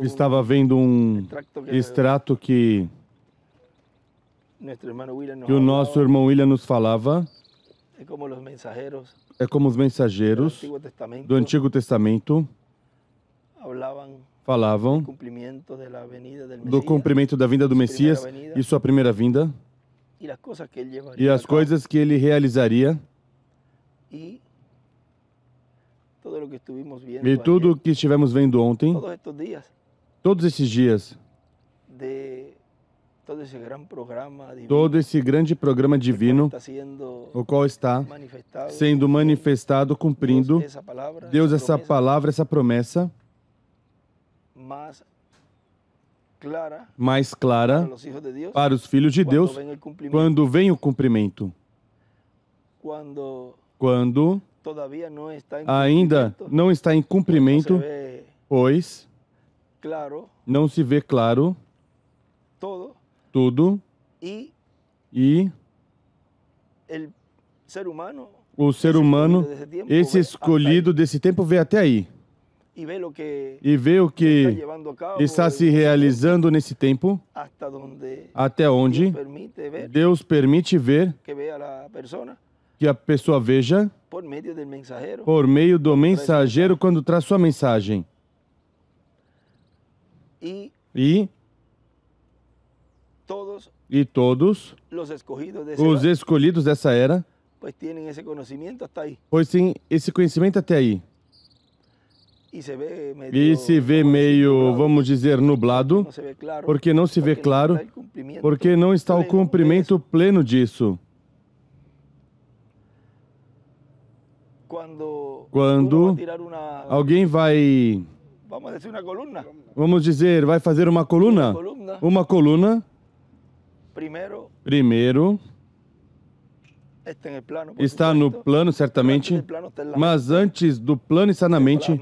estava vendo um extrato que o nosso irmão William nos falava. É como os mensageiros do Antigo Testamento falavam do cumprimento da vinda do Messias e sua primeira vinda e as coisas que ele realizaria e tudo o que estivemos vendo ontem, todos esses dias, todo esse grande programa divino, o qual está sendo manifestado, cumprindo, Deus essa palavra, essa promessa, mais clara para os filhos de Deus, quando vem o cumprimento. Quando ainda não está em cumprimento, pois não se vê claro tudo, e o ser humano, esse escolhido desse tempo, vê até aí. E vê o que está se realizando nesse tempo, até onde Deus permite ver, que a pessoa veja, por meio do mensageiro, quando traz sua mensagem. E todos os escolhidos dessa era, pois tem esse conhecimento até aí. E se vê meio, vamos dizer, nublado, porque não se vê claro, porque não está o cumprimento pleno disso. Quando alguém vai, vamos dizer, vai fazer uma coluna, primeiro está no plano, certamente, mas antes do plano está na mente,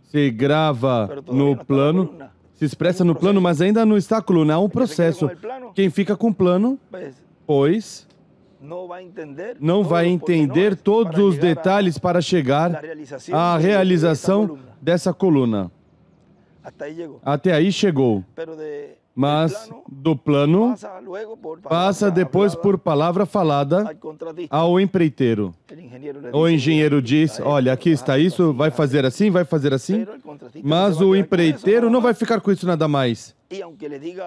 se grava no plano, se expressa no plano, mas ainda não está a coluna, há um processo. Quem fica com o plano, pois não vai entender todos os detalhes para chegar à realização dessa coluna. Até aí chegou. Mas do plano passa depois por palavra falada ao empreiteiro. O engenheiro diz, olha, aqui está isso, vai fazer assim, mas o empreiteiro não vai ficar com isso nada mais.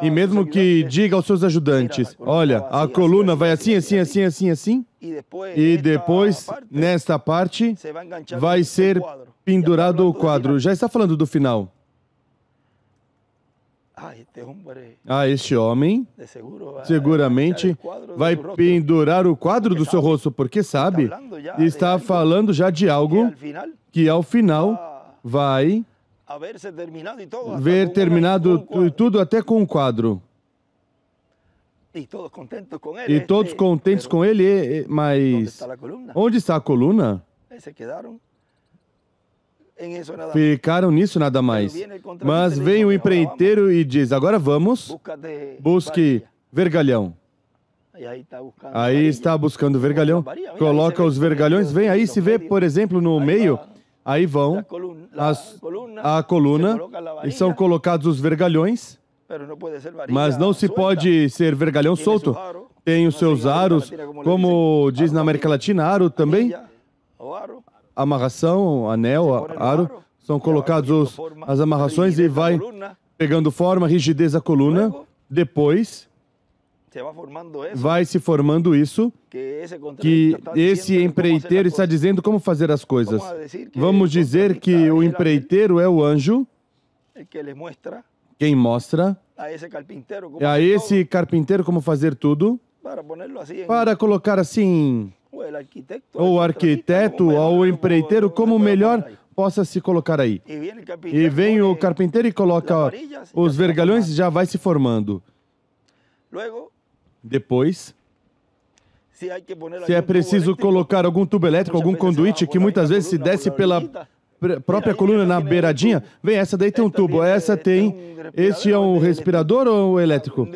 E mesmo que diga aos seus ajudantes, olha, a coluna vai assim, e depois, nesta parte, vai ser pendurado o quadro. Já está falando do final. Este homem seguramente vai pendurar o quadro do seu rosto, porque sabe, está falando já de algo que ao final vai ver terminado tudo até com o quadro. E todos contentes com ele, mas onde está a coluna? Ficaram nisso nada mais. Mas vem o empreiteiro e diz, agora vamos, busque vergalhão. Aí está buscando vergalhão, coloca os vergalhões, vem aí, se vê, por exemplo, no meio, aí vão a coluna e são colocados os vergalhões, mas não se pode ser vergalhão solto. Tem os seus aros, como diz na América Latina, aro também. Amarração, anel, aro, são colocados as amarrações e vai pegando forma, rigidez a coluna. Depois vai se formando isso, que esse empreiteiro está dizendo como fazer as coisas. Vamos dizer que o empreiteiro é o anjo, quem mostra a esse carpinteiro como fazer tudo, para colocar assim, ou arquiteto, ou empreiteiro, como melhor possa se colocar aí. E vem o carpinteiro e coloca os vergalhões e já vai se formando. Depois, se é preciso colocar algum tubo elétrico, algum conduíte, que muitas vezes se desce pela própria coluna na beiradinha, vem, essa daí tem um tubo, essa tem, este é um respirador ou elétrico?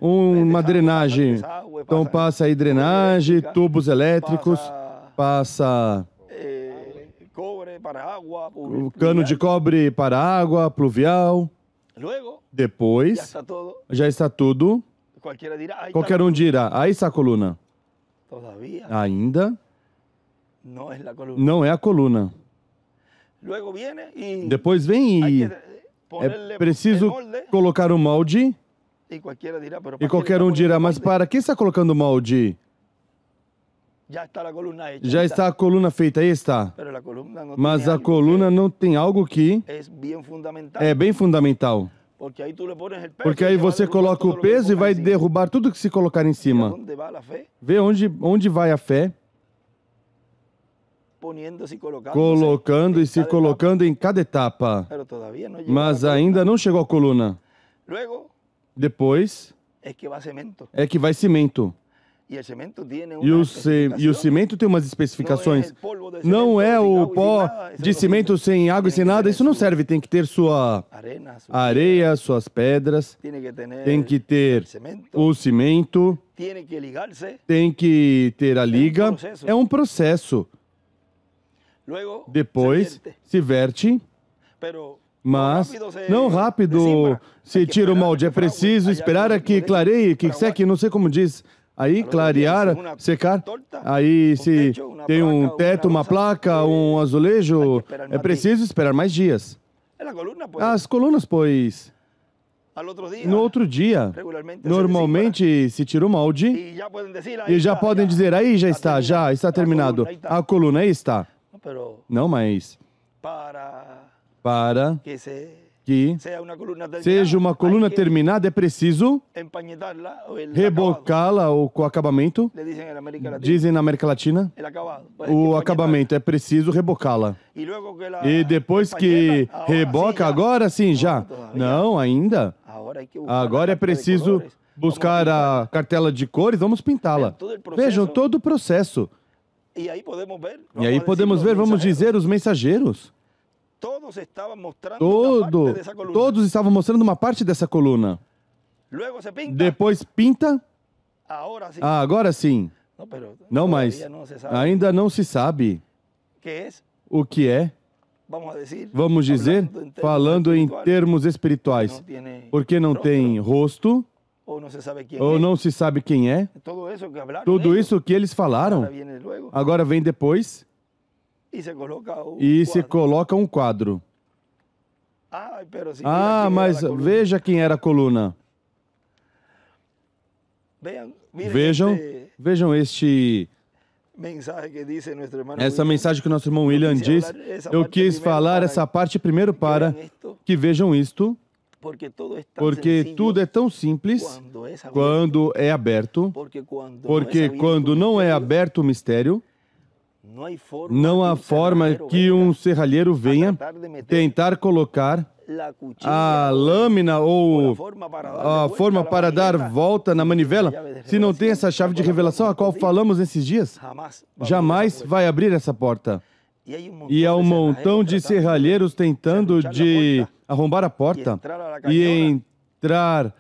Uma drenagem. Então passa aí drenagem, tubos elétricos, passa o cano de cobre para água, pluvial. Depois, já está tudo. Qualquer um dirá, aí está a coluna. Ainda não é a coluna. Depois vem e é preciso colocar um molde. E qualquer um dirá, mas para que está colocando molde? Já está a coluna feita, aí está. Mas a coluna não tem algo que é bem fundamental. Porque aí você coloca o peso e vai derrubar tudo que se colocar em cima. Vê onde vai a fé? Colocando e se colocando em cada etapa. Mas ainda não chegou a coluna. Depois é que vai cimento. E o cimento tem umas especificações. Não é o pó de cimento sem água e sem nada. Isso não serve. Tem que ter sua areia, suas pedras. Tem que ter o cimento. Tem que ter a liga. É um processo. Depois se verte. Mas não rápido se tira o molde. É preciso esperar a que clareie, que seque, não sei como diz. Aí clarear, secar. Aí se tem um teto, uma placa, um azulejo, é preciso esperar mais dias. As colunas, pois, no outro dia, normalmente se tira o molde e já podem dizer, aí já está terminado. A coluna aí está. Não, mas para que seja uma coluna terminada, é preciso rebocá-la com acabamento. Dizem na América Latina, o acabamento, é preciso rebocá-la. E depois que reboca, agora sim, já. Não, ainda. Agora é preciso buscar a cartela de cores, vamos pintá-la. Vejam todo o processo. E aí podemos ver, vamos dizer, os mensageiros. Todos estavam mostrando uma parte dessa coluna. Depois pinta. Agora sim. Não, mas ainda não se sabe o que é. Vamos dizer, falando em termos espirituais. Porque não tem rosto, ou não se sabe quem é. Tudo isso que eles falaram, agora vem depois. E se coloca um quadro. Mas veja quem era a coluna. Vejam essa mensagem que o nosso irmão William diz. Eu quis falar essa parte primeiro para que vejam isto, porque tudo é tão simples quando é aberto, porque quando não é aberto o mistério, não há forma que um serralheiro venha tentar colocar a lâmina ou a forma para dar volta na manivela, se não tem essa chave de revelação a qual falamos nesses dias. Jamais vai abrir essa porta. E há um montão de serralheiros tentando de arrombar a porta e entrar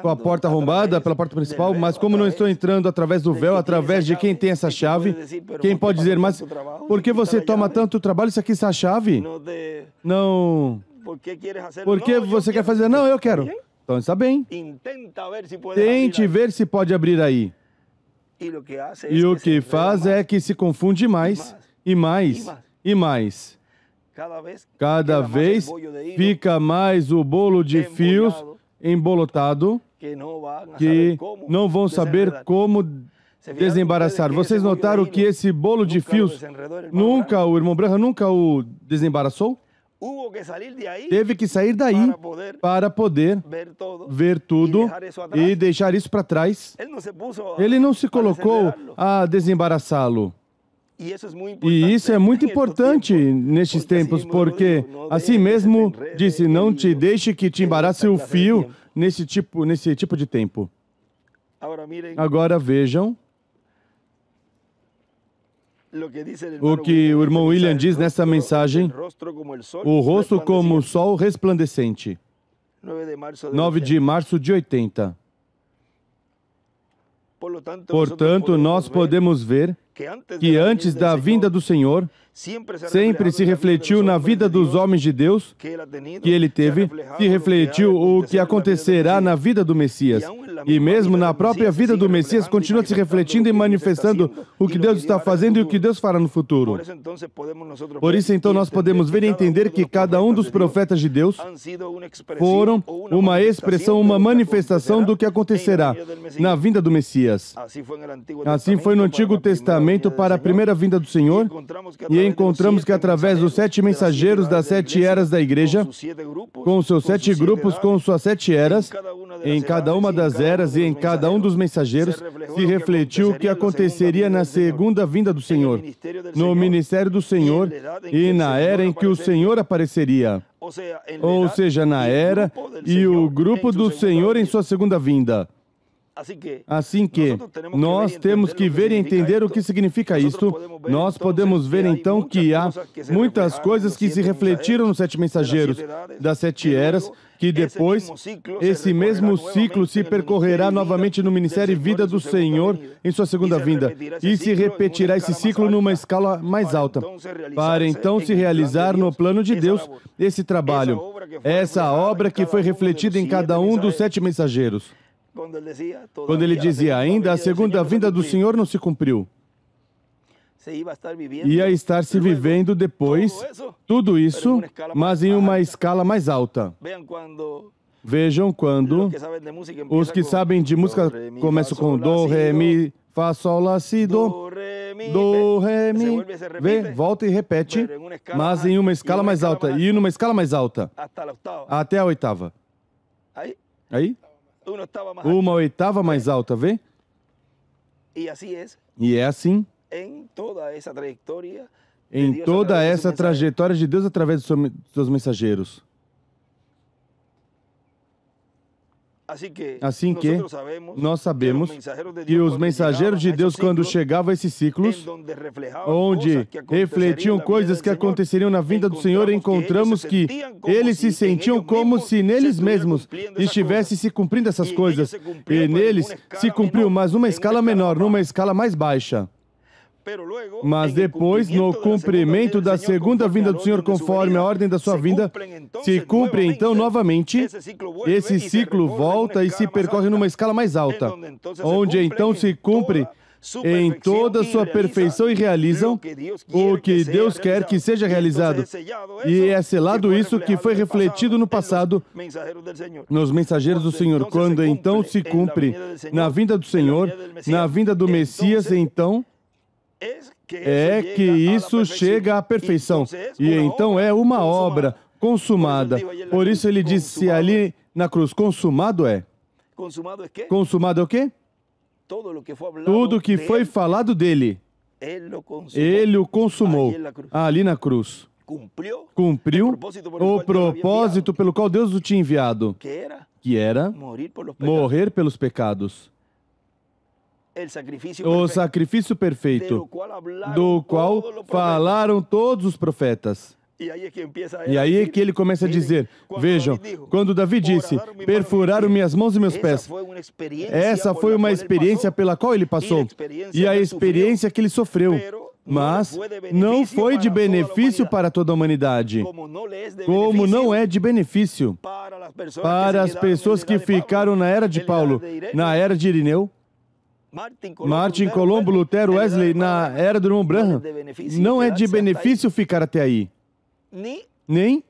com a porta arrombada pela porta principal, mas como não estou entrando através do véu, através de quem tem essa chave, quem pode dizer, mas por que você toma tanto trabalho? Isso aqui está a chave? Não. Por que você quer fazer? Não, eu quero. Então está bem. Tente ver se pode abrir aí. E o que faz é que se confunde mais e mais e mais. Cada vez fica mais o bolo de fios embolotado que não vão saber como desembaraçar. Vocês notaram que esse bolo de fios, o irmão Branham nunca o desembaraçou? Teve que sair daí para poder ver tudo e deixar isso para trás. Ele não se colocou a desembaraçá-lo. E isso é muito importante nestes tempos, porque assim mesmo disse, não te deixe que te embarace o fio nesse tipo de tempo. Agora vejam o que o irmão William diz nessa mensagem, o rosto como o sol resplandecente. 9 de março de 80. Portanto, nós podemos ver que antes da vinda do Senhor, sempre se refletiu na vida dos homens de Deus que ele teve, se refletiu o que acontecerá na vida do Messias. E mesmo na própria vida do Messias, continua se refletindo e manifestando o que Deus está fazendo e o que Deus fará no futuro. Por isso, então, nós podemos ver e entender que cada um dos profetas de Deus foram uma expressão, uma manifestação do que acontecerá na vinda do Messias. Assim foi no Antigo Testamento para a primeira vinda do Senhor, e encontramos que através dos 7 mensageiros das 7 eras da igreja, com os seus 7 grupos, com suas 7 eras, em cada uma das eras e em cada um dos mensageiros, se refletiu o que aconteceria na segunda vinda do Senhor, no ministério do Senhor e na era em que o Senhor apareceria. Ou seja, na era e o grupo do Senhor em sua segunda vinda. Assim que nós temos que ver e entender o que significa isto. Nós podemos ver então que há muitas coisas que se refletiram nos 7 mensageiros das 7 eras, que depois esse mesmo ciclo se percorrerá novamente no ministério e vida do Senhor em sua segunda vinda, e se repetirá esse ciclo numa escala mais alta, para então se realizar no plano de Deus esse trabalho, essa obra que foi refletida em cada um dos 7 mensageiros. Quando ele dizia, ainda a segunda vinda do Senhor não se cumpriu. Ia estar se vivendo depois tudo isso, mas em uma escala mais alta. Vejam quando os que sabem de música começam com do, ré, mi, fá, sol, lá, si, do, ré, mi, vê, volta e repete, mas em uma escala mais alta, e numa escala mais alta, até a oitava. Aí? Uma oitava mais alta, vê? E é assim em toda essa trajetória de Deus através dos seus mensageiros. Assim que nós sabemos que os mensageiros de Deus, quando chegavam a esses ciclos, onde refletiam coisas que aconteceriam na vinda do Senhor, encontramos que eles se sentiam como se neles mesmos estivessem se cumprindo essas coisas. E neles se cumpriu, mas numa escala menor, numa escala mais baixa. Mas depois, no cumprimento da segunda vinda do Senhor, conforme a ordem da sua vinda, se cumpre então novamente, esse ciclo volta e se percorre numa escala mais alta, onde então se cumpre em toda a sua perfeição e realizam o que Deus quer que seja realizado. E é selado isso que foi refletido no passado nos mensageiros do Senhor. Quando então se cumpre na vinda do Senhor, na vinda do Messias, então é que isso chega à perfeição. E então é uma obra consumada. Por isso ele disse ali na cruz, consumado é. Consumado é o quê? Tudo que foi falado dele, ele o consumou ali na cruz. Cumpriu o propósito pelo qual Deus o tinha enviado, que era morrer pelos pecados. O sacrifício perfeito, do qual falaram todos os profetas. E aí é que ele começa a dizer, vejam, quando Davi disse, perfuraram minhas mãos e meus pés, essa foi uma experiência pela qual ele passou, e a experiência que ele sofreu, mas não foi de benefício para toda a humanidade, como não é de benefício para as pessoas que ficaram na era de Paulo, na era de Irineu, Martin, Colombo, Lutero, Wesley, na era do irmão Branham. Não é de benefício ficar até aí. Nem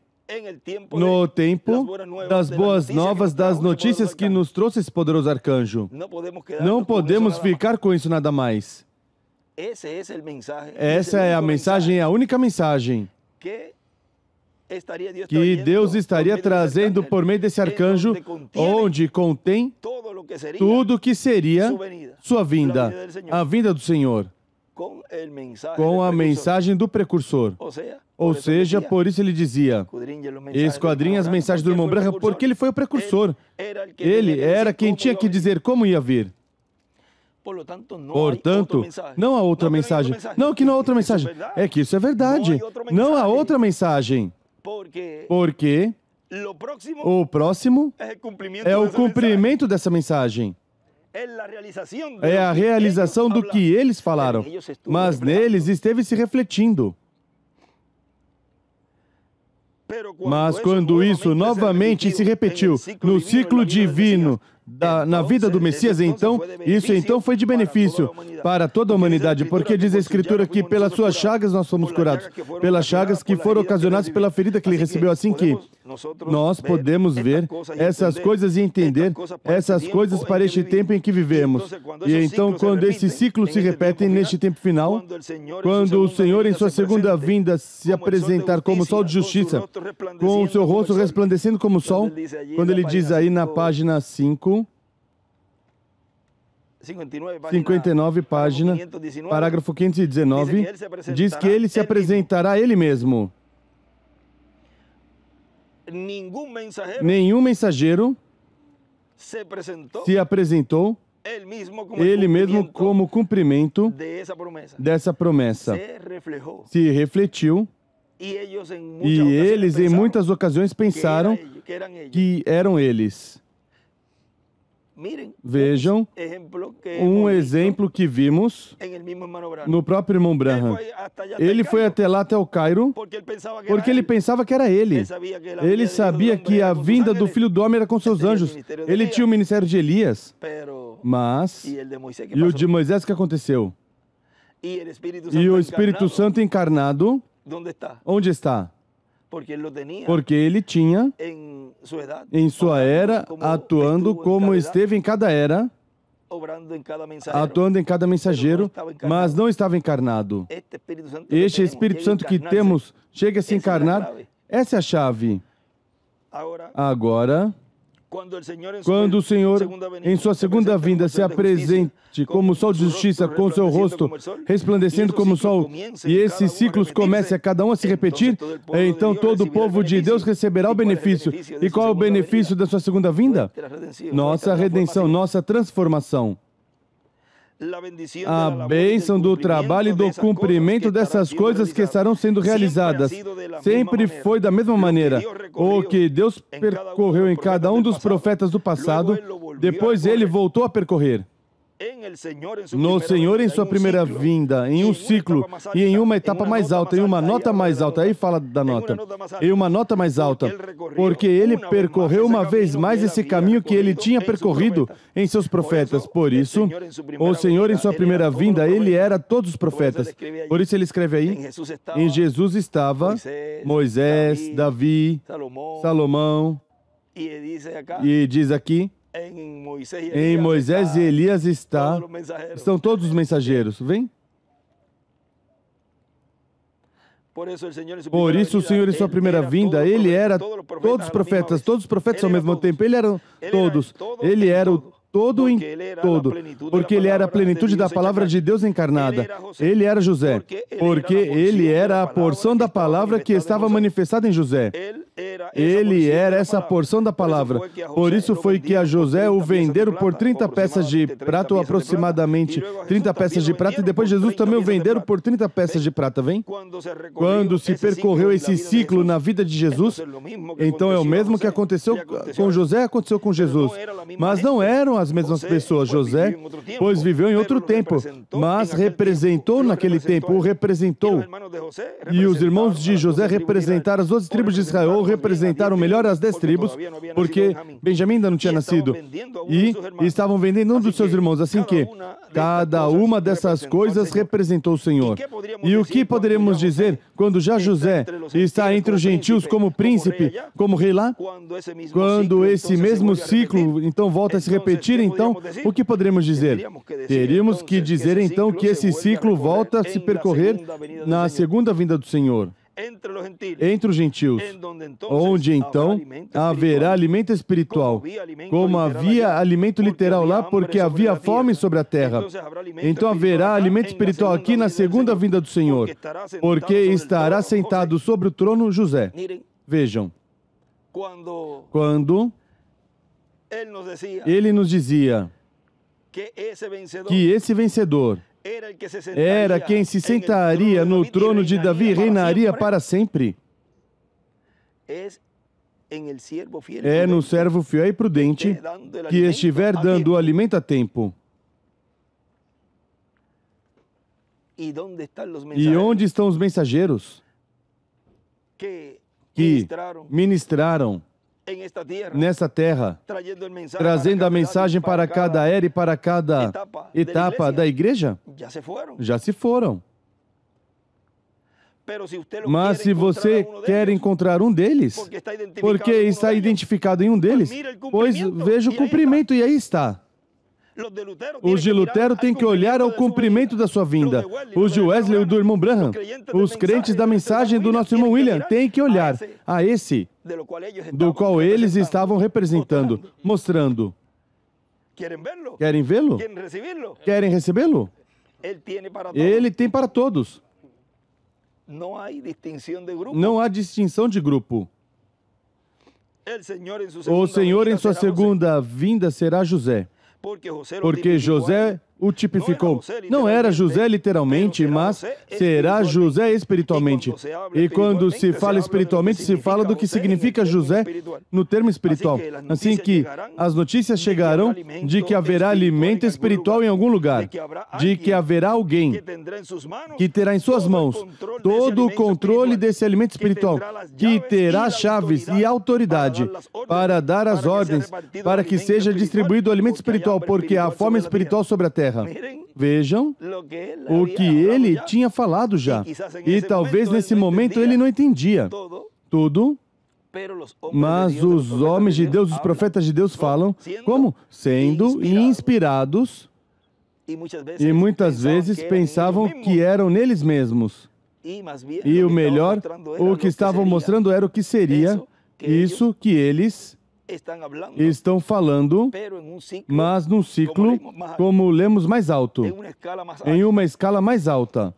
no tempo das boas novas, das notícias que nos trouxe esse poderoso arcanjo. Não podemos ficar com isso nada mais. Essa é a mensagem, a única mensagem que Deus estaria trazendo por meio desse arcanjo, onde contém tudo o que seria sua vinda, a vinda do Senhor, com a mensagem do precursor. Ou seja, por isso ele dizia, esquadrinhe as mensagens do irmão Branham, porque ele foi o precursor. Ele era quem tinha que dizer como ia vir. Portanto, não há outra mensagem. Não que não há outra mensagem. É que isso é verdade. Não há outra mensagem. Porque o próximo é o cumprimento dessa mensagem. É a realização do que eles falaram, mas neles esteve se refletindo. Mas quando isso novamente se repetiu no ciclo divino, na vida do Messias, então, isso então foi de benefício para toda a humanidade, porque diz a Escritura que pelas suas chagas nós fomos curados, pelas chagas que foram ocasionadas pela ferida que ele recebeu, assim que nós podemos ver essas coisas e entender essas coisas para este tempo em que vivemos. E então, quando esses ciclos se repetem neste tempo final, quando o Senhor em sua segunda vinda se apresentar como sol de justiça, com o seu rosto resplandecendo como o sol, quando ele diz aí na página 59, página, parágrafo 519, diz que ele se apresentará a ele mesmo. Nenhum mensageiro se apresentou ele mesmo como cumprimento dessa promessa. Se refletiu, e eles em muitas ocasiões pensaram que eram eles. Vejam um exemplo que vimos no próprio irmão Branham. Ele foi até lá, até o Cairo, porque ele pensava que era ele. Ele sabia que a vinda do Filho do Homem era com seus anjos. Ele tinha o ministério de Elias. Mas, e o de Moisés, o que aconteceu? E o Espírito Santo encarnado, onde está? Porque ele tinha, em sua era, atuando como esteve em cada era, atuando em cada mensageiro, mas não estava encarnado. Este Espírito Santo que temos chega a se encarnar, essa é a chave. Agora, quando o Senhor, em sua segunda vinda, se apresente como o sol de justiça, com seu rosto resplandecendo como o sol, e esses ciclos comecem a cada um a se repetir, então todo o povo de Deus receberá o benefício. E qual é o benefício da sua segunda vinda? Nossa redenção, nossa transformação. A bênção do trabalho e do cumprimento dessas coisas que estarão sendo realizadas sempre foi da mesma maneira. O que Deus percorreu em cada um dos profetas do passado, depois ele voltou a percorrer. No Senhor em sua primeira vinda, em um ciclo e em uma etapa mais alta, em uma nota mais alta, aí fala da nota, em uma nota mais alta, porque ele percorreu uma vez mais esse caminho que ele tinha percorrido em seus profetas. Por isso, o Senhor em sua primeira vinda, ele era todos os profetas. Por isso ele escreve aí, em Jesus estava Moisés, Davi, Salomão, e diz aqui, em Moisés e Elias estão todos os mensageiros. Vem? Por isso o Senhor em sua primeira vinda, ele era todos os profetas ao mesmo tempo. Ele era todos. Ele era o todo em todo, porque ele era a plenitude da palavra de Deus encarnada. Ele era José, porque ele era a porção da palavra que estava manifestada em José. Ele era essa porção da palavra. Por isso foi que a José o venderam por 30 peças de prata, ou aproximadamente 30 peças de prata, e depois Jesus também o venderam por 30 peças de prata, vem? Quando se percorreu esse ciclo na vida de Jesus, então é o mesmo que aconteceu com José, aconteceu com Jesus. Mas não eram as mesmas pessoas. José, pois viveu em outro tempo, mas representou naquele tempo, o representou. E os irmãos de José representaram as 12 tribos de Israel, ou representaram melhor as 10 tribos, porque Benjamim ainda não tinha nascido. E estavam vendendo um dos seus irmãos, assim que cada uma dessas coisas representou o Senhor. E o que poderemos dizer quando já José está entre os gentios como príncipe, como rei lá? Quando esse mesmo ciclo então volta a se repetir, então, o que poderemos dizer? Teríamos que dizer então que esse ciclo volta a se percorrer na segunda vinda do Senhor, entre os gentios, onde então haverá alimento espiritual, como havia alimento literal lá, porque havia fome sobre a terra. Então haverá alimento espiritual aqui na segunda vinda do Senhor, porque estará sentado sobre o trono José. Vejam, quando ele nos dizia que esse vencedor era quem se sentaria no trono de Davi e reinaria para sempre. é no servo fiel e prudente que estiver dando o alimento a tempo. E onde estão os mensageiros que ministraram nessa terra, trazendo a mensagem para cada era e para cada etapa da igreja? Já se foram. Mas se você quer encontrar um deles, porque está identificado em um deles, pois veja o cumprimento e aí está. Os de Lutero têm que olhar ao cumprimento da sua vinda. Os de Wesley e do irmão Branham, os crentes da mensagem do nosso irmão William, têm que olhar a esse, do qual eles estavam representando, mostrando. Querem vê-lo? Querem recebê-lo? Ele tem para todos. Não há distinção de grupo. O Senhor em sua segunda vinda será José. Porque José o tipificou. Não era José literalmente, mas será José espiritualmente. E quando se fala espiritualmente, se fala do que significa José no termo espiritual. Assim que as notícias chegarão de que haverá alimento espiritual em algum lugar, de que haverá alguém que terá em suas mãos todo o controle desse alimento espiritual, que terá chaves e autoridade para dar as ordens para que seja distribuído o alimento espiritual, porque há fome espiritual sobre a terra. Vejam o que ele tinha falado já. E talvez nesse momento ele não entendia tudo, mas os homens de Deus, os profetas de Deus falam como? Sendo inspirados, e muitas vezes pensavam que eram neles mesmos. E o melhor, o que estavam mostrando era o que seria isso que eles estão falando, mas num ciclo, como lemos, mais alto, em uma escala mais alta.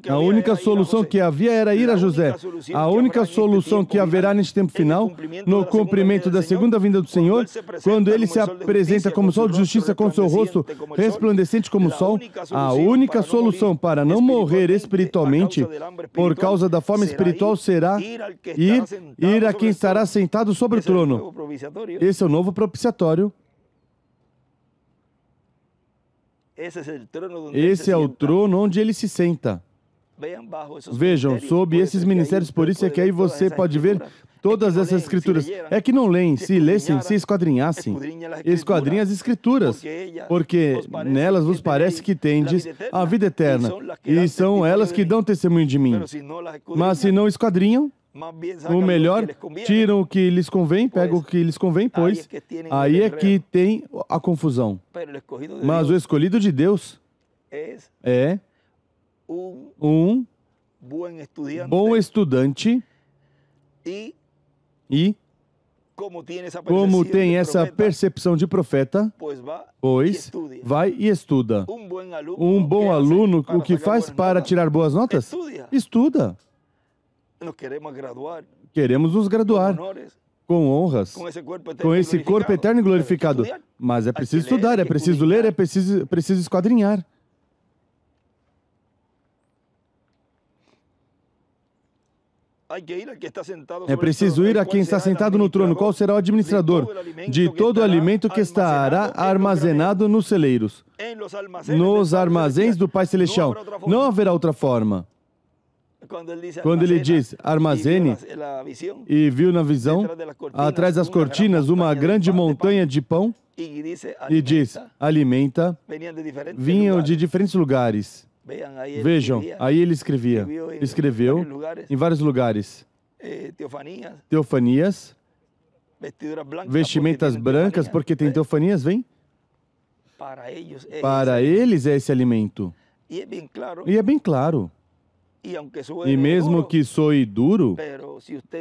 A única solução que havia era ir a José. A única solução que haverá neste tempo final, no cumprimento da segunda vinda do Senhor, quando Ele se apresenta como sol de justiça com seu rosto resplandecente como o sol, a única solução para não morrer espiritualmente por causa da fome espiritual será ir a quem estará sentado sobre o trono. Esse é o novo propiciatório. Esse é o trono onde ele se senta. Vejam, sob esses ministérios, por isso é que aí você pode ver todas essas escrituras. É que não leem, se lessem, se esquadrinhassem. Esquadrinhem as escrituras, porque nelas vos parece que tendes a vida eterna, e são elas que dão testemunho de mim. Mas se não esquadrinham, o melhor, tiram o que lhes convém, pegam o que lhes convém, pois aí é que tem a confusão. Mas o escolhido de Deus é um bom estudante e, como tem essa percepção de profeta, pois vai e estuda. Um bom aluno, o que faz para tirar boas notas? Estuda. Queremos nos graduar com honras, com esse corpo eterno e glorificado. Mas é preciso estudar, é preciso ler, é preciso esquadrinhar. É preciso ir a quem está sentado no trono, qual será o administrador de todo o alimento que estará armazenado nos celeiros, nos armazéns do Pai Celestial. Não haverá outra forma. Quando ele diz armazene, e viu na visão, atrás das cortinas, uma grande montanha de pão, e diz, alimenta, vinham de diferentes lugares. Vejam, aí ele escreveu em vários lugares. Teofanias, vestimentas brancas, porque tem teofanias, vem? Para eles é esse alimento. E é bem claro. E mesmo que soe duro,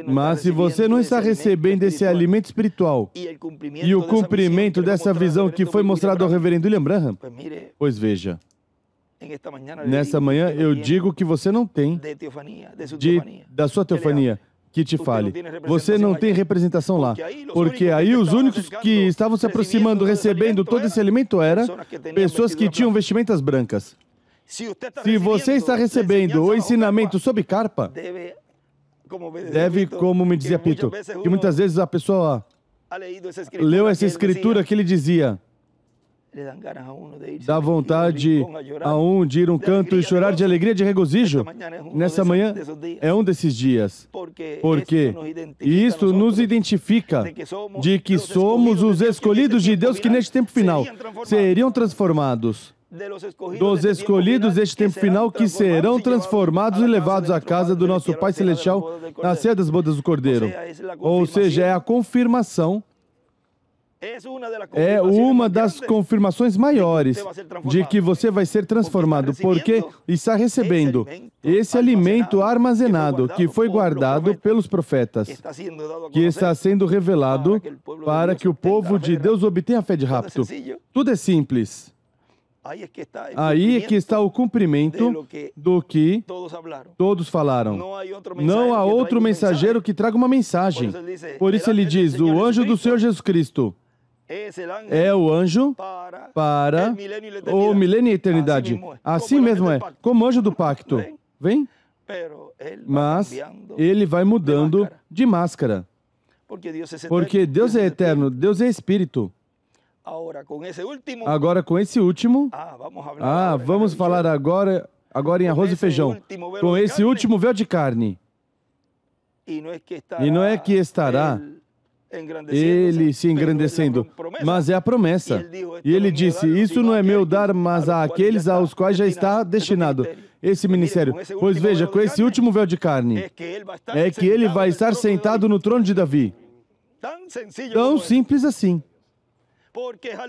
mas se você não está recebendo esse alimento espiritual e o cumprimento dessa visão que foi mostrado ao reverendo William Branham, pois veja, nessa manhã eu digo que você não tem da sua teofania que te fale. Você não tem representação lá, porque aí os únicos que estavam se aproximando, recebendo todo esse alimento eram pessoas que tinham vestimentas brancas. Se você está recebendo o ensinamento sobre carpa, deve, como me dizia Pito, que muitas vezes a pessoa leu essa escritura que ele dizia, dá vontade a um de ir um canto e chorar de alegria, de regozijo. Nessa manhã é um desses dias, porque isso nos identifica de que somos os escolhidos de Deus que neste tempo final seriam transformados. Dos escolhidos deste tempo final que serão transformados e levados à casa do nosso Pai Celestial na ceia das bodas do Cordeiro. Ou seja, é a confirmação. É uma das confirmações maiores de que você vai ser transformado, porque está recebendo esse alimento armazenado que foi guardado pelos profetas, que está sendo revelado para que o povo de Deus obtenha a fé de rapto. Tudo é simples. Aí é que está o cumprimento do que todos falaram. Não há outro mensageiro que traga uma mensagem. Por isso ele diz, o anjo do Senhor Jesus Cristo é o anjo para o milênio e a eternidade. Assim mesmo é, como anjo do pacto. Vem? Mas ele vai mudando de máscara. Porque Deus é eterno, Deus é espírito. Agora com esse último, vamos falar agora em arroz e feijão. Com esse último véu de carne. E não é que estará ele se engrandecendo, mas é a promessa. E ele disse, isso não é meu dar, mas àqueles aos quais já está destinado esse ministério. Pois veja, com esse último véu de carne, é que ele vai estar sentado no trono de Davi. Tão simples assim.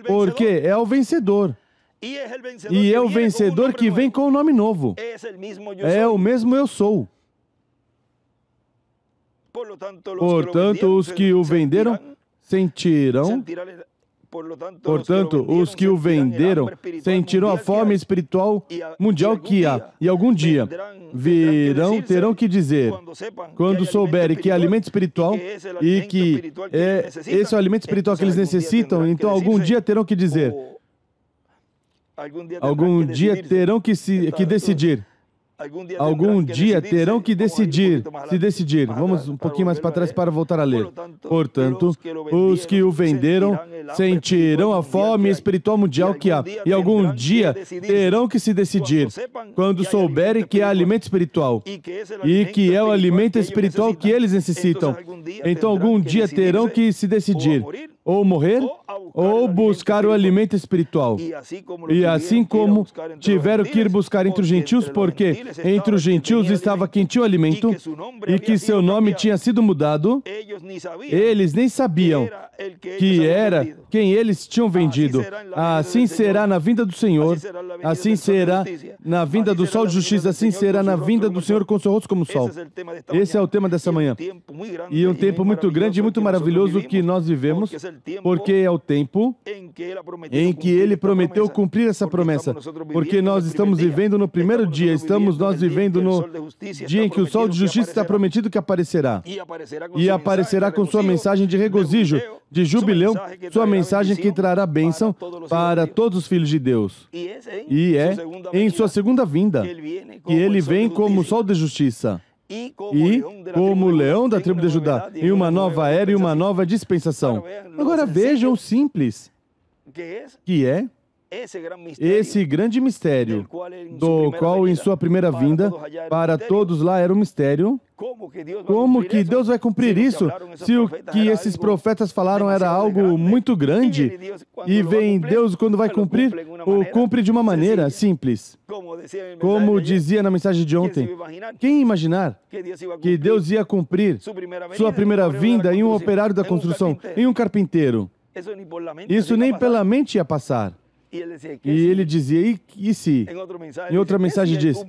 Porque é o vencedor. E é o vencedor que vem com o nome novo. É o mesmo eu sou. Portanto, os que o venderam sentirão. Portanto, os que o venderam sentirão a fome espiritual mundial que há. E algum dia terão que dizer, quando souberem que é alimento espiritual e que esse é o alimento espiritual que eles necessitam, então algum dia terão que dizer, algum dia terão que decidir. Algum dia terão que se decidir. Vamos um pouquinho mais para trás para voltar a ler. Portanto, os que o venderam sentirão a fome espiritual mundial que há. E algum dia terão que se decidir, quando souberem que é alimento espiritual e que é o alimento espiritual que eles necessitam. Então, algum dia terão que se decidir, ou morrer, ou buscar o alimento espiritual. E assim como tiveram que ir buscar entre os gentios, porque entre os gentios estava quem tinha o alimento, e que seu nome tinha sido mudado, eles nem sabiam que era quem eles tinham vendido. Assim será na vinda do Senhor, assim será na vinda do sol de justiça, assim será na vinda do Senhor com seu rosto como o sol. Esse é o tema dessa manhã. E um tempo muito grande e muito maravilhoso que nós vivemos, porque é o tempo em que Ele prometeu cumprir essa promessa. Porque nós estamos vivendo no primeiro dia, nós vivendo no dia em que o sol de justiça está prometido que aparecerá. E aparecerá com sua mensagem de regozijo, de jubileu, sua mensagem que trará bênção para todos os filhos de Deus. E é em sua segunda vinda que Ele vem como o sol de justiça. E como o leão da tribo de Judá, em uma nova era e uma nova dispensação. Agora vejam o simples, que é esse grande mistério, do qual em sua primeira vinda, para todos lá era um mistério. Como que Deus vai cumprir isso, se o que esses profetas falaram era algo muito grande, e vem Deus, quando vai cumprir, o cumpre de uma maneira simples. Como dizia na mensagem de ontem, quem imaginar que Deus ia cumprir sua primeira vinda em um operário da construção, em um carpinteiro? Isso nem pela mente ia passar. E ele dizia, e se? Em outra mensagem diz,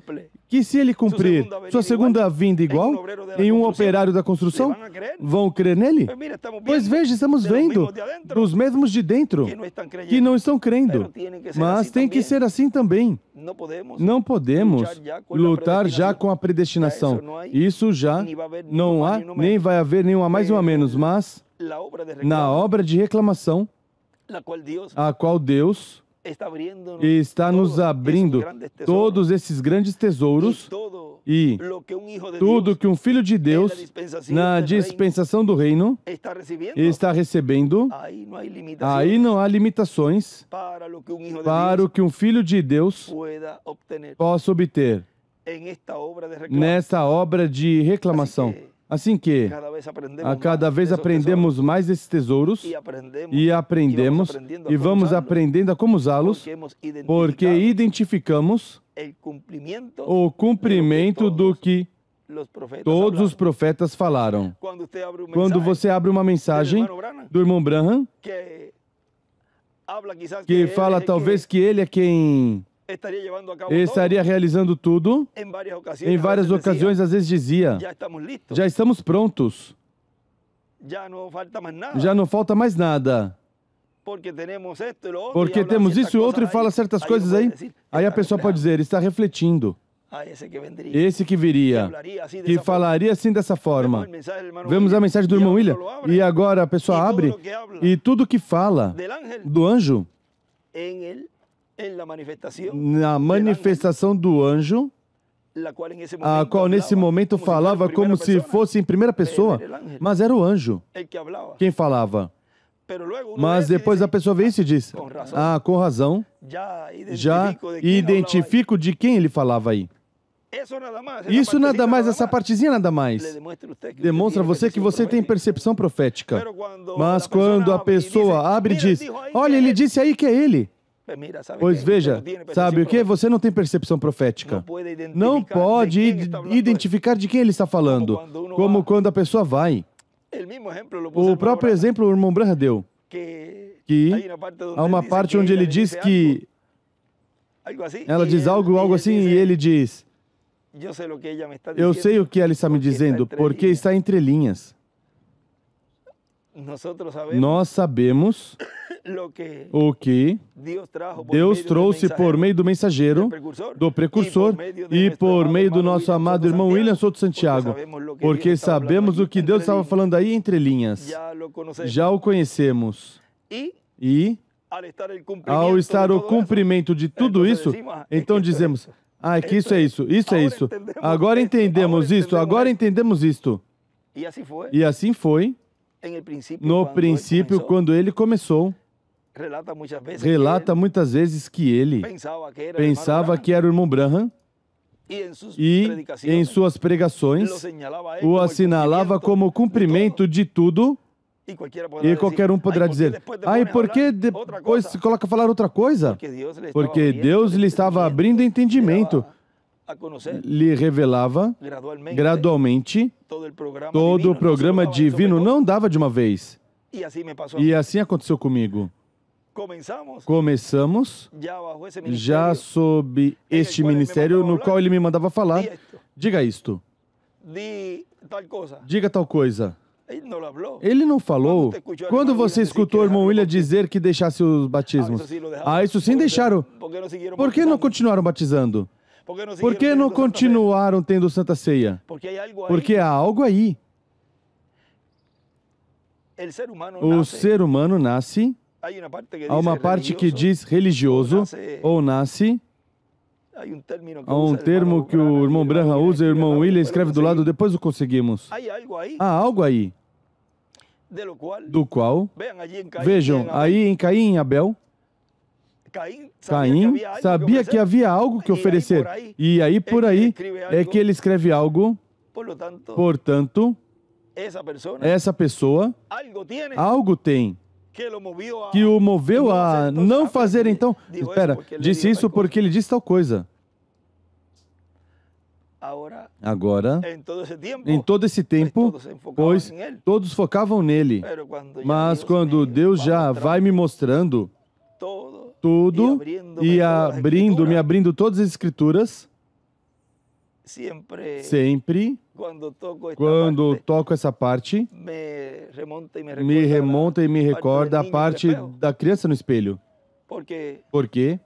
que se ele cumprir sua segunda vinda igual, em um operário da construção, vão crer nele? Pois veja, estamos vendo os mesmos de dentro, que não estão crendo. Mas tem que ser assim também. Não podemos lutar já com a predestinação. Isso já não há, nem vai haver nenhum a mais ou a menos, mas na obra de reclamação, a qual Deus está nos abrindo todos esses grandes tesouros e tudo que um filho de Deus, na dispensação do reino, está recebendo. Aí não há limitações para o que um filho de Deus possa obter nessa obra de reclamação. Assim que, a cada vez aprendemos mais esses tesouros e aprendemos e vamos aprendendo a como usá-los, porque identificamos o cumprimento do que todos os profetas falaram. Quando você abre uma mensagem do irmão Branham, que fala talvez que ele é quem estaria realizando tudo, em várias ocasiões, às vezes dizia, já estamos prontos, já não falta mais nada, porque temos isso e outro e fala certas coisas aí, aí a pessoa pode dizer, está refletindo. Esse que viria, que falaria assim dessa forma. Vemos a mensagem do irmão William, e agora a pessoa abre, e tudo que fala do anjo, na manifestação do anjo, a qual nesse momento falava como se fosse em primeira pessoa, mas era o anjo quem falava. Mas depois a pessoa vê isso e diz, com razão, já identifico de quem ele falava aí. Isso nada mais, essa partezinha nada mais, demonstra a você que você tem percepção profética. Mas quando a pessoa abre e diz, olha, ele disse aí que é ele. Pois veja, sabe o que? Você não tem percepção profética. Não pode identificar de quem ele está falando, como quando a pessoa vai. O próprio exemplo o irmão Branham deu, que há uma parte onde ele diz que ela diz algo assim e ele diz, eu sei o que ela está me dizendo, porque está entre linhas. Nós sabemos o que Deus trouxe por meio do mensageiro, do precursor e por meio do nosso amado irmão William Souto Santiago, porque sabemos o que Deus estava falando aí entre linhas. Já o conhecemos. E, ao estar o cumprimento de tudo isso, então dizemos, é que isso é isso, isso é isso. Agora entendemos isto, agora entendemos isto. E assim foi. No princípio, quando ele começou, relata muitas vezes que ele pensava que era o irmão Branham e em suas pregações o assinalava como cumprimento de tudo e qualquer um poderá dizer, e por que depois se coloca a falar outra coisa? Porque Deus lhe estava abrindo entendimento, lhe revelava gradualmente todo o programa divino, não dava de uma vez. E assim aconteceu comigo. Começamos já sob este ministério no qual ele me mandava falar. Diga isto. Diga tal coisa. Ele não falou. Quando você escutou o irmão William dizer que deixasse os batismos? Isso sim deixaram. Por que não continuaram batizando? Por que não continuaram tendo Santa Ceia? Porque há algo aí. O ser humano nasce, há uma parte que diz religioso, ou nasce, há um termo que o irmão Branham usa e o irmão William escreve do lado, depois o conseguimos. Há algo aí, do qual, vejam, aí em Caim e em Abel, Caim sabia que havia algo que oferecer, e aí por aí é que ele escreve algo. Portanto, essa pessoa, algo tem que o moveu a não fazer então. Espera, disse isso porque ele disse tal coisa. Agora, em todo esse tempo, pois todos focavam nele, mas quando Deus já vai me mostrando tudo e me abrindo todas as escrituras, sempre, quando toco essa parte, me remonta e me recorda a parte da criança no espelho. Porque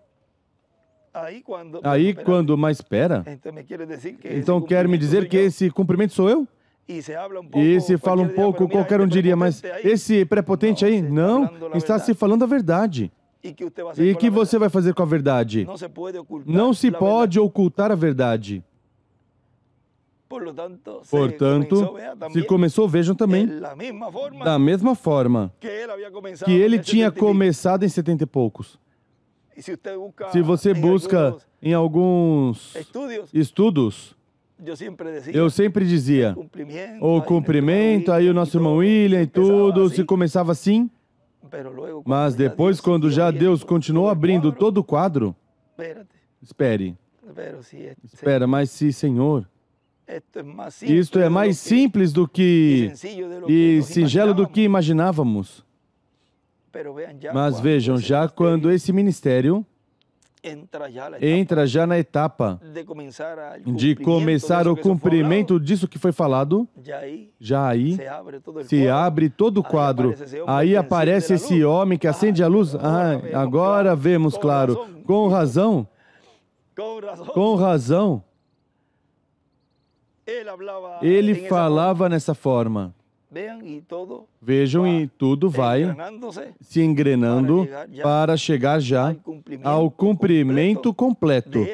aí quando, mas espera, então quer me dizer que esse cumprimento sou eu? E se fala um pouco, qualquer um diria, mas esse prepotente aí, não, está se falando a verdade. E que você vai fazer com a verdade? Não se pode ocultar a verdade. Portanto, se começou, vejam também, da mesma forma que ele tinha começado em 70 e poucos. Se você busca em alguns estudos, eu sempre dizia, o cumprimento, aí o nosso irmão William e tudo, se começava assim, mas depois, quando já Deus continuou abrindo todo o quadro, espere, mas se, Senhor, isto é mais simples do que e singelo do que imaginávamos. Mas vejam, já quando esse ministério entra já na etapa de começar o cumprimento disso que foi falado, já aí se abre todo o quadro. Aí aparece esse homem que acende a luz. Ah, agora vemos, claro, com razão. Com razão. Ele falava nessa forma. Vejam, e tudo vai se engrenando para chegar já ao cumprimento completo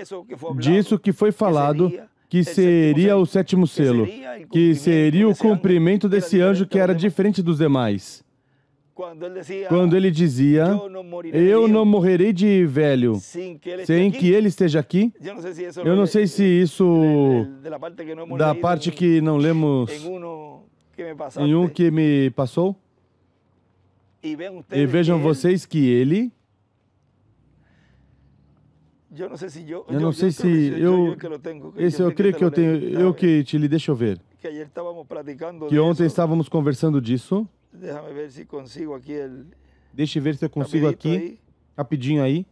disso que foi falado, que seria o sétimo selo, que seria o cumprimento desse anjo que era diferente dos demais. Quando ele dizia, eu não morrerei de velho sem que ele esteja aqui. Eu não sei se isso, da parte que não lemos em um que me passou. E vejam vocês que ele... Eu não sei se eu... Esse eu creio que eu tenho... Eu que te li, deixa eu ver. Que ontem estávamos conversando disso. Deixa eu ver se eu consigo aqui. Rapidinho aí.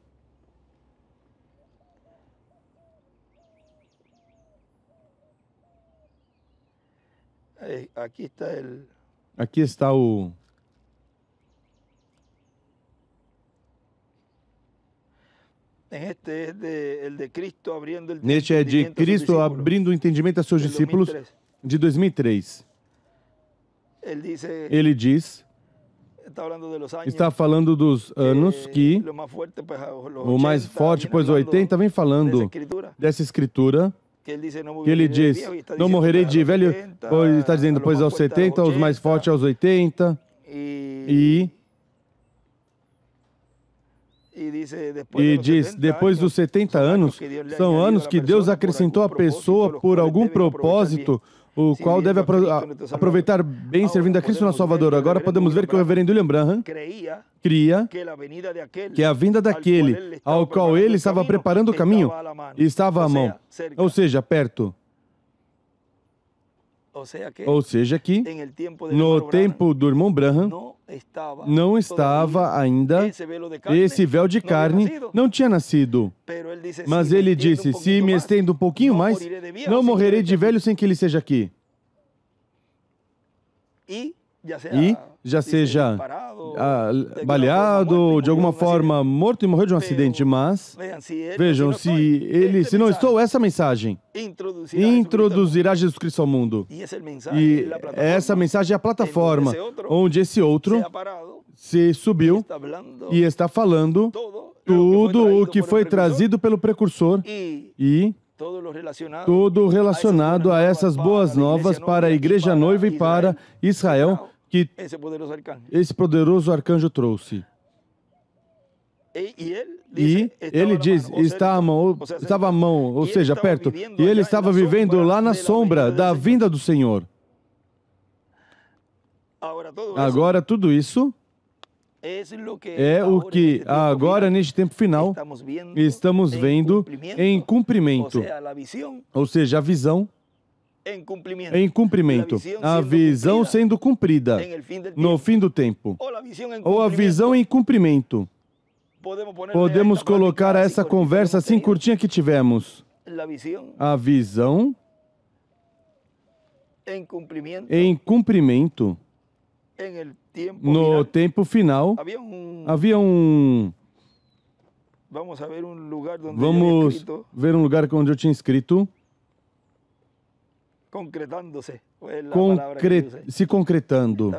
Aqui está o... Neste é de Cristo abrindo o entendimento a seus discípulos, de 2003. Ele diz, está falando dos anos que o mais forte, pois 80, vem falando dessa escritura, que ele diz, não morrerei de velho, pois está dizendo, pois aos 70, os mais fortes aos 80, e diz, depois dos 70 anos, são anos que Deus acrescentou à pessoa por algum propósito, o qual deve aproveitar bem servindo a Cristo nosso Salvador. Agora podemos ver que o reverendo William Branham cria que a vinda daquele ao qual ele estava preparando o caminho estava à mão, ou seja, perto. Ou seja que, no tempo do irmão Branham, não estava ainda, esse véu de carne não tinha nascido. Mas ele disse, se me estendo um pouquinho mais, não morrerei de velho sem que ele seja aqui. E já seja baleado, de alguma forma morto e morreu de um acidente, mas vejam, se não estou, essa mensagem introduzirá Jesus Cristo ao mundo. E essa mensagem é a plataforma onde esse outro se subiu e está falando tudo o que foi trazido pelo precursor e tudo relacionado a essas boas novas para a igreja noiva e para Israel, que esse poderoso arcanjo trouxe. E ele diz, estava à mão, ou seja, perto, e ele estava vivendo lá na sombra da vinda do Senhor. Agora, tudo isso é o que agora, neste tempo final, estamos vendo em cumprimento. Ou seja, a visão em cumprimento. A visão sendo cumprida no fim do tempo. Ou a visão em cumprimento. Podemos colocar essa conversa assim curtinha que tivemos. A visão em cumprimento. No tempo final, havia um... Vamos ver um lugar onde eu tinha escrito. se concretando.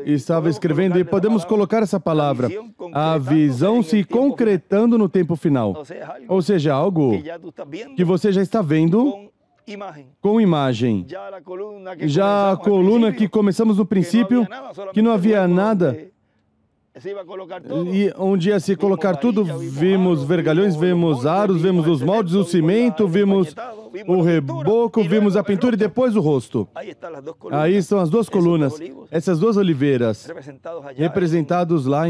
Estava escrevendo, e podemos colocar essa palavra, a visão se concretando no tempo final. Ou seja, algo que você já está vendo com imagem. Já a coluna que começamos no princípio, que não havia nada, e onde ia se colocar tudo, vimos vergalhões, vimos aros, vimos os moldes, o cimento, vimos o reboco, vimos a pintura e depois o rosto. Aí estão as duas colunas, essas duas oliveiras, representados lá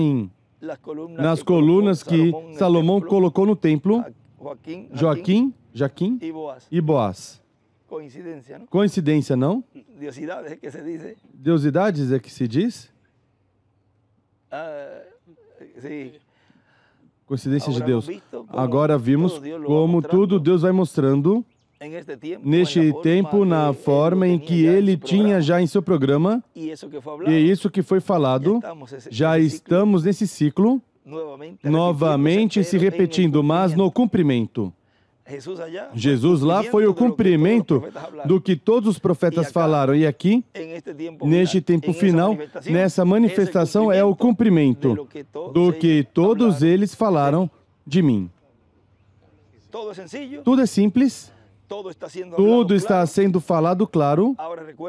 nas colunas que Salomão colocou no templo, Joaquim e Boaz. Coincidência, não? Deusidades é que se diz? Coincidência de Deus. Agora vimos como tudo Deus vai mostrando neste tempo, na forma em que Ele tinha já em seu programa, e isso que foi falado, já estamos nesse ciclo, novamente se repetindo, mas no cumprimento. Jesus lá foi o cumprimento do que todos os profetas falaram. E aqui, neste tempo final, nessa manifestação é o cumprimento do que todos eles falaram de mim. Tudo é simples. Tudo está sendo falado claro.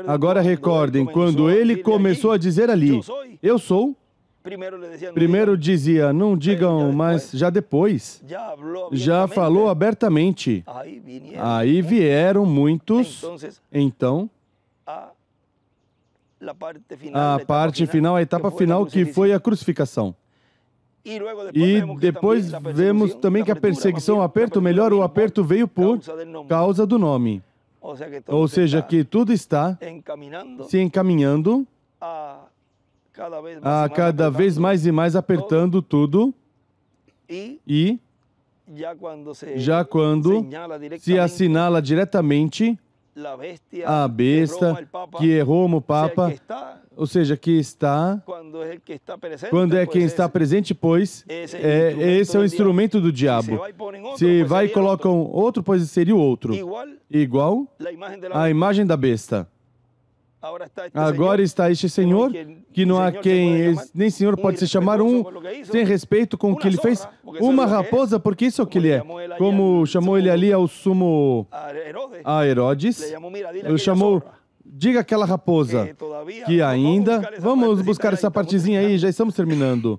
Agora recordem, quando ele começou a dizer ali, eu sou, primeiro dizia, não digam, mas já depois, já falou abertamente. Aí vieram muitos, então, a parte final, a etapa final, que foi a crucificação. E depois vemos também que a perseguição, o aperto, melhor, o aperto veio por causa do nome. Ou seja, que tudo está se encaminhando a cada vez mais e mais apertando tudo, e já quando se assinala diretamente a besta, que é Roma, o Papa, ou seja, que está, quando é quem está presente, pois, esse é o instrumento do diabo. Se vai e colocam outro, pois seria o outro. Igual a imagem da besta. Agora está este Senhor, que não há quem, nem Senhor pode se chamar sem respeito com o que ele fez, uma raposa, porque isso é o que ele é. Como chamou ele ali ao sumo, a Herodes, ele chamou, diga aquela raposa, que ainda, vamos buscar essa partezinha aí, já estamos terminando.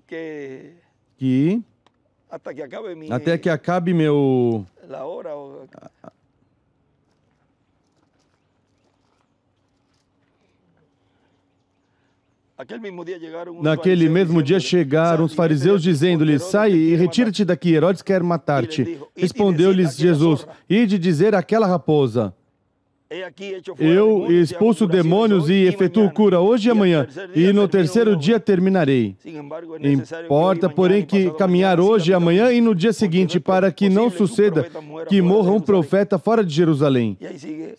Que, até que acabe meu... Naquele mesmo dia chegaram os fariseus dizendo-lhe, sai e retira-te daqui, Herodes quer matar-te. Respondeu-lhes Jesus, ide dizer àquela raposa, eu expulso demônios e efetuo cura hoje e amanhã, e no terceiro dia terminarei. Importa, porém, que caminhar hoje e amanhã e no dia seguinte, para que não suceda que morra um profeta fora de Jerusalém.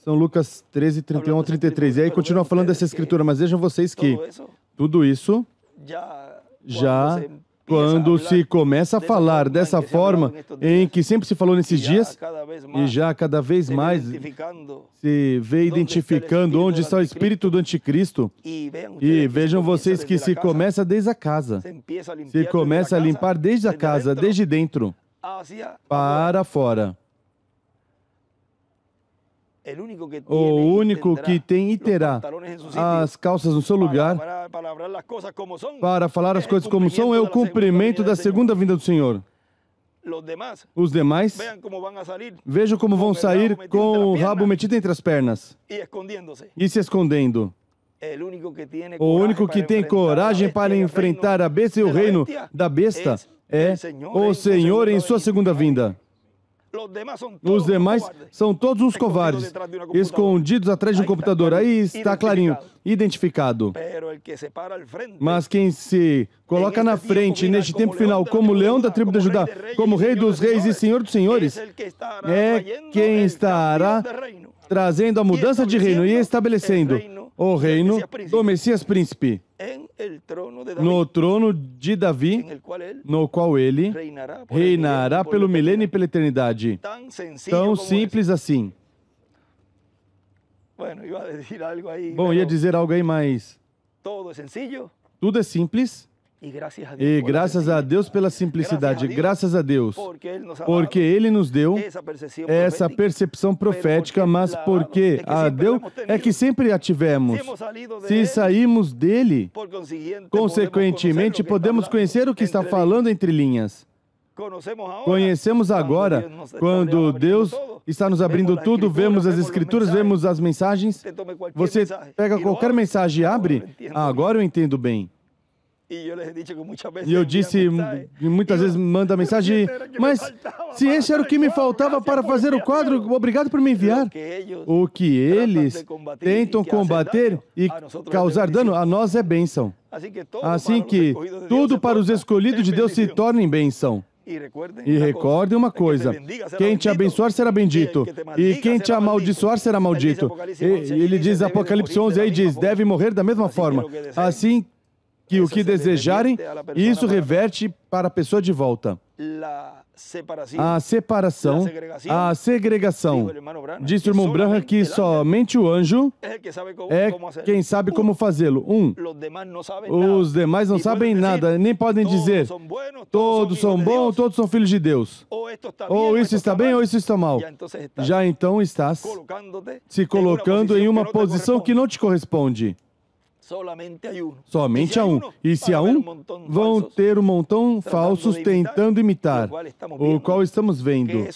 São Lucas 13, 31 a 33. E aí continua falando dessa escritura, mas vejam vocês que tudo isso já... Quando se começa a falar dessa forma, em que sempre se falou nesses dias, e já cada vez mais se vê identificando onde está o espírito do anticristo, e vejam vocês que se começa desde a casa, se começa a limpar desde a casa, desde dentro, para fora. O único que tem e terá as calças no seu lugar para falar as coisas como são é o cumprimento da segunda vinda do Senhor. Os demais, vejam como vão sair com o rabo metido entre as pernas e se escondendo. O único que tem coragem para enfrentar a besta e o reino da besta é o Senhor em sua segunda vinda. Os demais são todos uns covardes, escondidos atrás de um computador. Aí está clarinho, identificado. Mas quem se coloca na frente neste tempo final como leão da tribo de Judá, como rei dos reis e senhor dos senhores, é quem estará trazendo a mudança de reino e estabelecendo o reino do Messias Príncipe no trono de Davi, no qual ele reinará pelo milênio e pela eternidade. Tão simples assim. Bom, ia dizer algo aí, mas tudo é simples. E graças a Deus pela simplicidade, graças a Deus, porque Ele nos deu essa percepção profética, mas porque a Deus é que sempre a tivemos. Se saímos dele, consequentemente, podemos conhecer o que está falando entre linhas. Conhecemos agora, quando Deus está nos abrindo tudo, vemos as Escrituras, vemos as mensagens. Você pega qualquer mensagem e abre, agora eu entendo bem. E eu disse, muitas vezes manda mensagem, mas se esse era o que me faltava para fazer o quadro, obrigado por me enviar. O que eles tentam combater e causar dano, a nós é bênção. Assim que tudo para os escolhidos de Deus se torna em bênção. E recordem uma coisa, quem te abençoar será bendito, e quem te amaldiçoar será maldito. Ele diz, Apocalipse 11, aí diz, deve morrer da mesma forma. Assim que o que desejarem, isso reverte para a pessoa de volta. A separação, a segregação. Disse o irmão Branham que somente o anjo é quem sabe como fazê-lo. Os demais não sabem nada, nem podem dizer todos são bons, todos são filhos de Deus. Ou isso está bem, ou isso está mal. Já então estás se colocando em uma posição que não te corresponde. Somente a um. E se há um, vão ter um montão falsos tentando imitar, o qual estamos vendo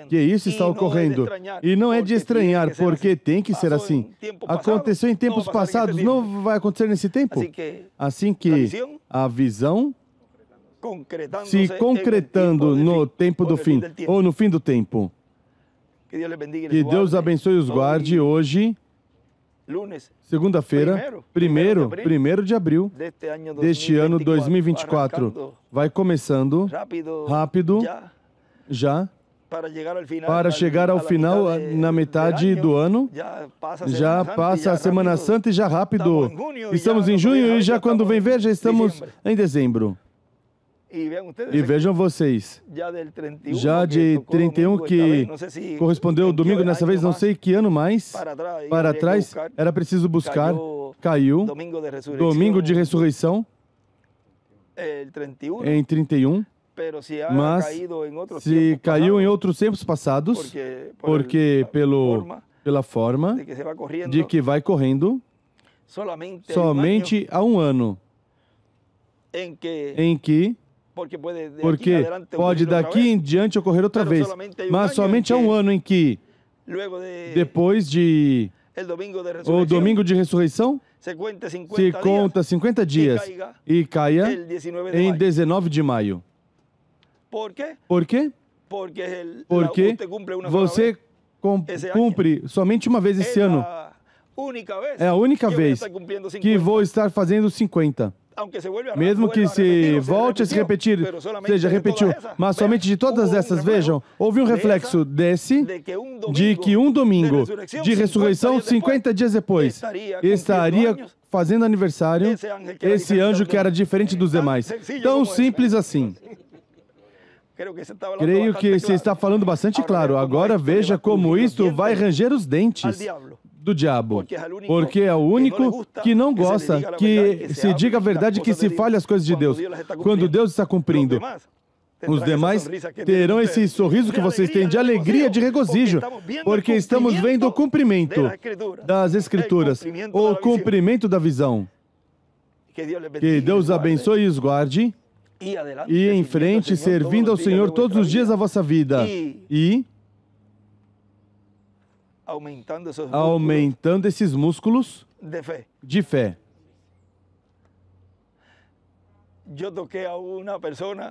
que isso está ocorrendo. E não é de estranhar, porque tem que ser assim. Aconteceu em tempos passados, não vai acontecer nesse tempo. Assim que a visão se concretando no tempo do fim, ou no fim do tempo. Que Deus abençoe e os guarde hoje, segunda-feira, 1º de abril deste ano 2024. Vai começando rápido, já, para chegar ao final, na metade do ano. Já passa a Semana Santa e já rápido. Estamos em junho e já quando vem ver, já estamos em dezembro. E vejam vocês, já de 31, que correspondeu ao domingo, nessa vez não sei que ano mais, para trás, era preciso buscar, caiu, domingo de ressurreição, em 31, mas se caiu em outros tempos passados, porque pela forma de que vai correndo, somente há um ano, em que porque pode daqui em diante ocorrer outra vez, mas somente há um ano em que, depois de o domingo de ressurreição, se conta 50 dias e caia em 19 de maio. Por quê? Porque você cumpre somente uma vez esse ano. É a única vez que vou estar fazendo 50. Mesmo que se volte a se repetir, seja, repetiu, mas somente de todas essas, vejam, houve um reflexo de que um domingo de ressurreição, 50 dias depois, estaria fazendo aniversário esse anjo que era diferente dos demais. Tão simples assim. Creio que você está falando bastante claro. Agora veja como isto vai ranger os dentes do diabo, porque é o único que não gosta que se diga a verdade, que se fale as coisas de Deus, quando Deus está cumprindo. Os demais terão esse sorriso que vocês têm de alegria, de regozijo, porque estamos vendo o cumprimento das Escrituras, o cumprimento da visão. Que Deus abençoe e os guarde, e em frente, servindo ao Senhor todos os dias da vossa vida, e aumentando esses músculos de fé.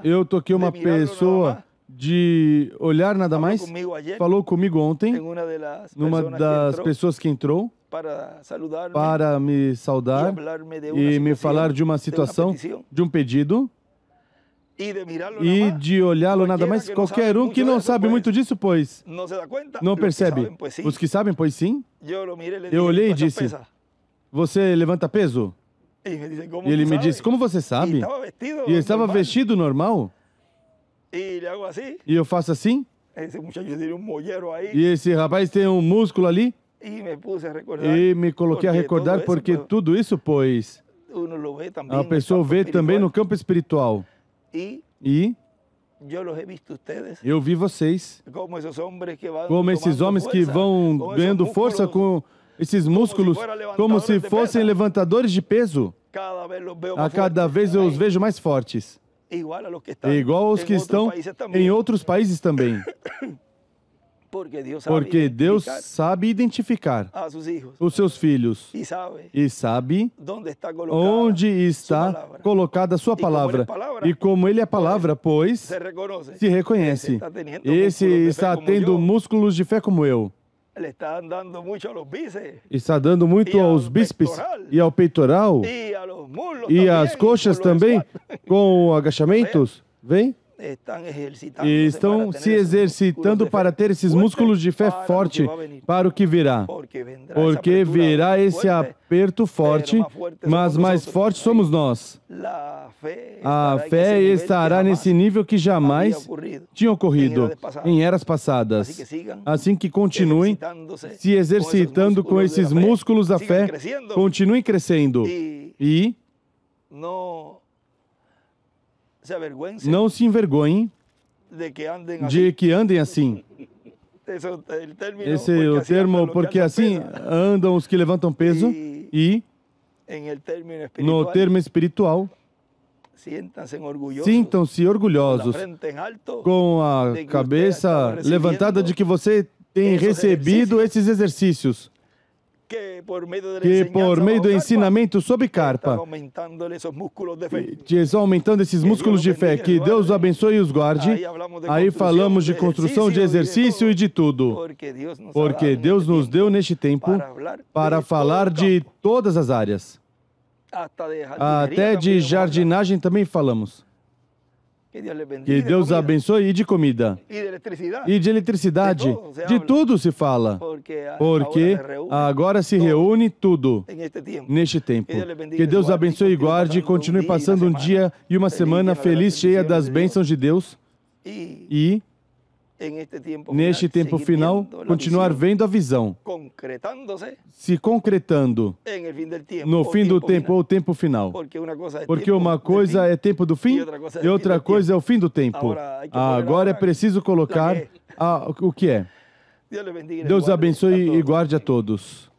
Eu toquei uma pessoa de olhar nada mais, falou comigo ontem, numa das pessoas que entrou, para me saudar e me falar de uma situação, de um pedido, e de olhá-lo nada mais, qualquer um que não sabe muito disso, pois não percebe. Os que sabem, pois sim. Eu olhei e disse, você levanta peso? E ele me disse, como você sabe? E eu estava vestido normal. E eu faço assim. E esse rapaz tem um músculo ali. E me coloquei a recordar porque tudo isso, pois, a pessoa vê também no campo espiritual. E eu vi vocês como esses homens que vão ganhando força com esses músculos, como se fossem levantadores de peso. A cada vez eu os vejo mais fortes. Igual aos que estão em outros países também. Porque Deus sabe identificar os seus filhos e sabe onde está colocada a sua palavra. E como Ele é a palavra, pois, se reconhece. Esse está tendo músculos de fé como eu. Está dando muito aos bíceps e ao peitoral e às coxas também, com agachamentos. Vem? E estão se exercitando para ter esses músculos de fé forte para o que virá. Porque virá esse aperto forte, mas mais forte somos nós. A fé estará nesse nível que jamais tinha ocorrido em eras passadas. Assim que continuem se exercitando com esses músculos da fé, continuem crescendo. E não se envergonhem de que andem assim. Esse é o termo, porque assim andam os que levantam peso e, no termo espiritual, sintam-se orgulhosos, com a cabeça levantada de que você tem recebido esses exercícios. Que por meio do ensinamento sob carpa, aumentando esses músculos de fé, que Deus os abençoe e os guarde. Aí falamos de construção, de exercício e de tudo. Porque Deus nos deu neste tempo para falar de todas as áreas. Até de jardinagem também falamos. Que Deus abençoe, e de comida, e de eletricidade, de tudo se fala, porque agora se reúne tudo neste tempo. Que Deus abençoe e guarde, e continue passando um dia e uma semana feliz, cheia das bênçãos de Deus, e neste tempo final, continuar vendo a visão se concretando no fim do tempo ou tempo final. Porque uma coisa é tempo do fim e outra coisa é o fim do tempo. Agora é preciso colocar o que é. Deus abençoe e guarde a todos.